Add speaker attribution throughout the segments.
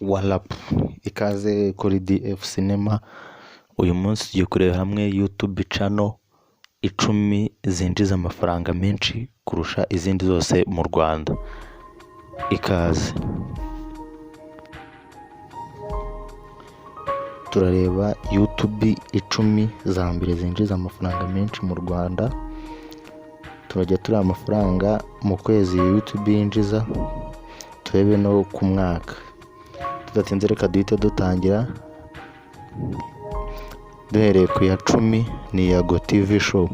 Speaker 1: Warapu ikaze kuri DF Cinema. Uyu munsi tugiye kureba hamwe YouTube channel 10 zinjiza amafaranga menshi kurusha izindi zose mu Rwanda. Ikaze. Turareba YouTube 10 za mbere zinjiza amafaranga menshi mu Rwanda. Turajya tureba amafaranga mu kwezi YouTube yinjiza, turebe no ku mwaka. Tudatinze reka duhite dutangira. Duhereye ku ya 10 ni ya Go TV Show.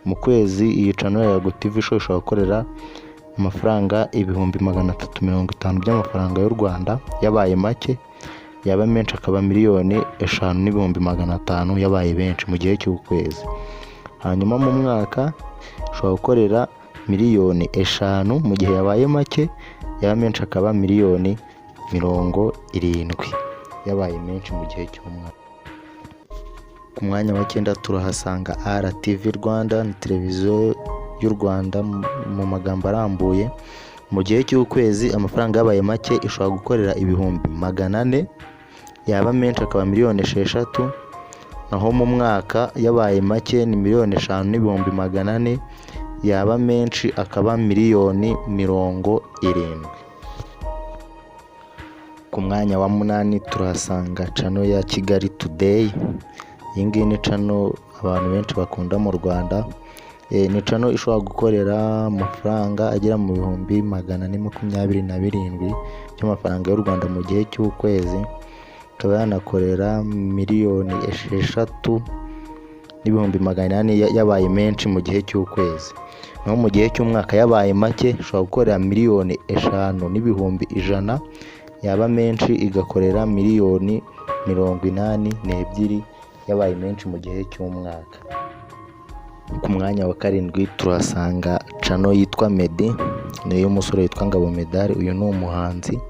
Speaker 1: Mu kwezi iyi channel ya Go TV Show ishobora gukorera amafaranga 350 by'amafaranga y'u Rwanda yabaye make, yaba menshi akaba miliyoni 5,500 yabaye benshi mu gihe cy'ukwezi. Hanyuma mu mwaka ishobora gukorera miliyoni 5 mu gihe yabaye make, yaba menshi akaba miliyoni 70 yabaye menshi mu gihe cy'umwaka. Ku mwanya wa 9 turahasanga RTV Rwanda, ni televiziyo y'u Rwanda mu magambo arambuye. Mu gihe cy'ukwezi amafaranga yabaye make ishobora gukorera 400,000, yaba menshi akaba miliyoni 6, naho mu mwaka yabaye make ni miliyoni 5,400, yaba menshi akaba miliyoni 70. Ku mwanya wa 8 turahasanga channel ya Kigali Today. Iyi ngiyi ni channel abantu benshi bakunda mu Rwanda. Ni channel ishobora gukorera amafaranga agera mu 427 by'amafaranga y'u Rwanda mu gihe cy'ukwezi, ikaba yanakorera miliyoni 6,800 yabaye menshi mu gihe cy'ukwezi. Naho mu gihe cy'umwaka yabaye make ishobora gukorera miliyoni 5,100, yaba menshi igakorera miliyoni 82 yabaye menshi mu gihe cy'umwaka. Ku mwanya wa 7 turahasanga channel yitwa Meddy, ni y'umusore witwa Ngabo Medal. Uyu ni umuhanzi.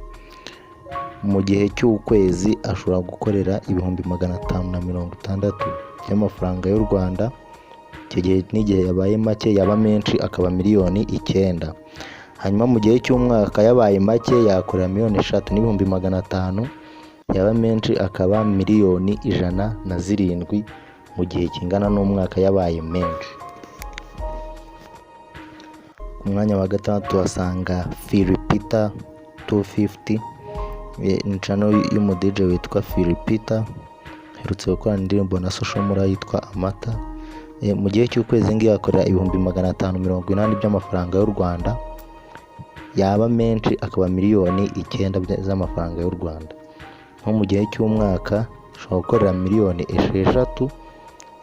Speaker 1: Mu gihe cy'ukwezi ashobora gukorera 560 by'amafaranga y'u Rwanda. Icyo gihe n'igihe yabaye make, yaba menshi akaba miliyoni 9. Hanyuma mu gihe cy'umwaka yabaye make yakorera miliyoni 3,500, yaba menshi akaba miliyoni 107 mu gihe kingana n'umwaka yabaye menshi. Ku mwanya wa 6 tuhasanga Philipita 250, ni channel y'umu DJ witwa Philipita, herutse gukorana indirimbo na Social Mura yitwa Amata. Mu gihe cy'ukwezi ngiye akorera 580 by'amafaranga y'u Rwanda, yaba menshi akaba miliyoni 9 z'amafaranga y'u Rwanda. Nko mu gihe cy'umwaka ashobora gukorera miliyoni 6,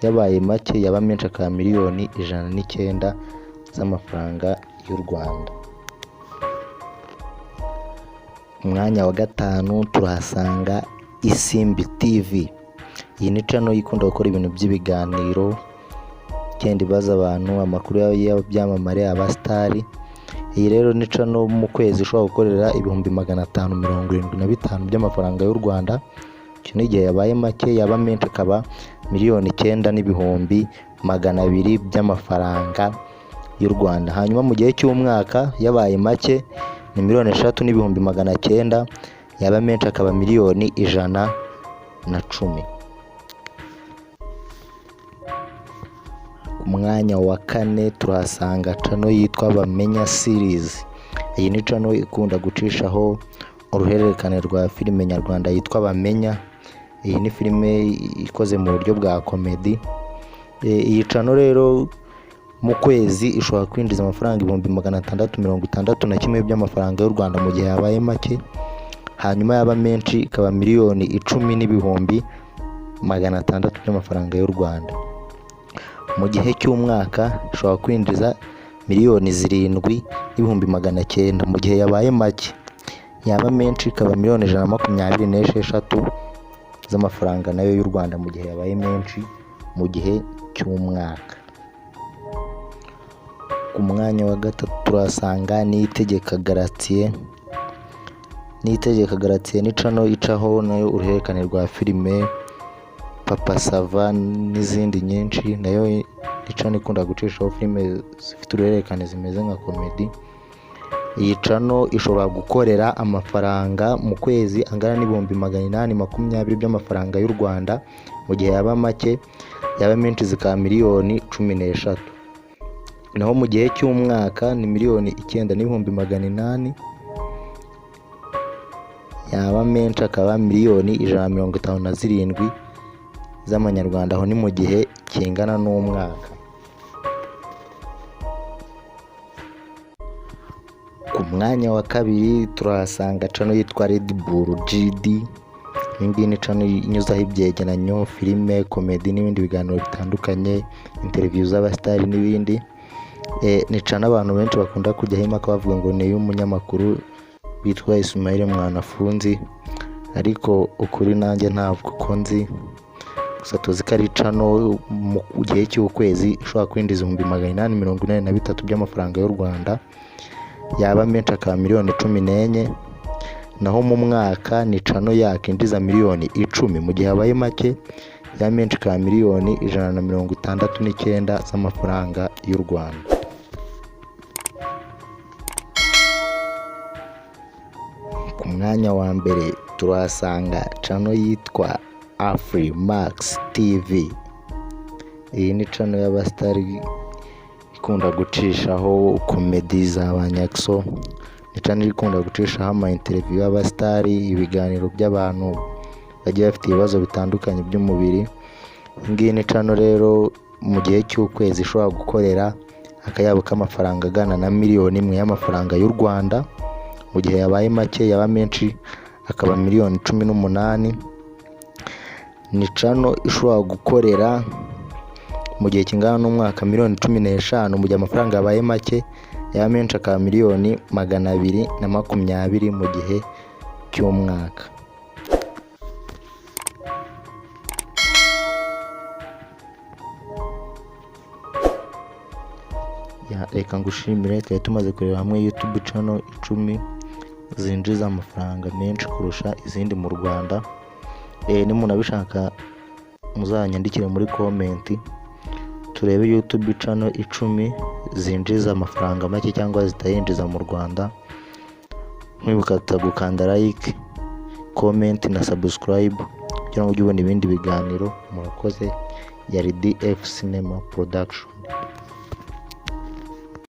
Speaker 1: yabaye make, yaba menshi akaba miliyoni 109 z'amafaranga y'u Rwanda. Umwanya wa 5 turahasanga Isimbi TV. Iyi ni channel ikunda gukora ibintu by'ibiganiro, igenda ibaza abantu amakuru y'abyamamare, abastari. Iyi rero ni channel mu kwezi ishobora gukorera 575 by'amafaranga y'u Rwanda. Icyo n'igihe yabaye make, yaba menshi akaba miliyoni 9,200 by'amafaranga y'u Rwanda. Hanyuma mu gihe cy'umwaka yabaye make ni miliyoni 3,900, yaba menshi akaba miliyoni 110. Ku mwanya wa 4 turahasanga channel yitwa Bamenya Series. Iyi ni channel ikunda gucishaho uruhererekane rwa filime nyarwanda yitwa Bamenya. Iyi ni filime ikoze mu buryo bwa comedy. Iyi channel rero mu kwezi ishobora kwinjiza amafaranga 661 by'amafaranga y'u Rwanda mu gihe yabaye make, hanyuma yaba menshi ikaba miliyoni 10,600 by'amafaranga y'u Rwanda. Mu gihe cy'umwaka ishobora kwinjiza miliyoni 7,900 mu gihe yabaye make, yaba menshi ikaba miliyoni 126 z'amafaranga nayo y'u Rwanda mu gihe yabaye menshi mu gihe cy'umwaka. Ku mwanya wa 3 turasanga Niyitegeka Gratien. Niyitegeka Gratien ni channel icaho nayo uruhererekane rwa filime Papa Sava n'izindi nyinshi. Nayo ni channel ikunda gucishaho filime zifite uruhererekane zimeze nka comedy. Iyi cano ishobora gukorera amafaranga mu kwezi angana n'ibihumbi 820 by'amafaranga y'u Rwanda, mu gihe yaba make yaba menshi zikaba miliyoni 13. Naho mu gihe cy'umwaka ni miliyoni 9,800, yaba menshi akaba miliyoni 157 z'amanyarwanda. Aho ni mu gihe kingana n'umwaka. Ku mwanya wa kabiri turahasanga cano yitwa Red Bull GD. Iyi ngiyi ni cano inyuzaho ibyegeranyo, filime, komedi n'ibindi biganiro bitandukanye, interview z'abasitari n'ibindi. Ni cano abantu benshi bakunda kujyaho impaka bavuga ngo ni iy'umunyamakuru witwa Ismail Mwanafunzi, ariko ukuri nanjye ntabwo uko nzi. Gusa tuzi ko ari cano mu gihe cy'ukwezi ishobora kwinjiza 843 by'amafaranga y'u Rwanda, yaba menshi akaba miliyoni 14. Naho mu mwaka ni cano yakinjiza miliyoni 10, mu gihe habaye make yaba menshi akaba miliyoni 169 z'amafaranga y'u Rwanda. Ku mwanya wa mbere turahasanga cano yitwa Afrimax TV. Iyi ni cano y'abasitari ikunda gucishaho komedi z'abanyakso. Ni cano ikunda gucishaho ama interview y'abasitari, ibiganiro by'abantu bagiye bafite ibibazo bitandukanye by'umubiri. Iyi ngiyi ni cano rero mu gihe cy'ukwezi ishobora gukorera akayabo k'amafaranga agana na miliyoni 1 y'amafaranga y'u Rwanda, mu gihe yabaye make yaba menshi akaba miliyoni 18. Ni cano ishobora gukorera mu gihe kingana n'umwaka miliyoni 15, mu gihe amafaranga yabaye make yaba menshi akaba miliyoni 220 mu gihe cy'umwaka. Reka ngushimire, twari tumaze kureba hamwe YouTube channel 10 zinjiza amafaranga menshi kurusha izindi mu Rwanda. Nimuntu abishaka muzanyandikire muri comment turebe YouTube channel 10 zinjiza amafaranga make cyangwa zitayinjiza mu Rwanda. Mwibuka gukanda like, comment na subscribe kugira ngo ujye ubona ibindi biganiro. Murakoze. Yari DF Cinema Production.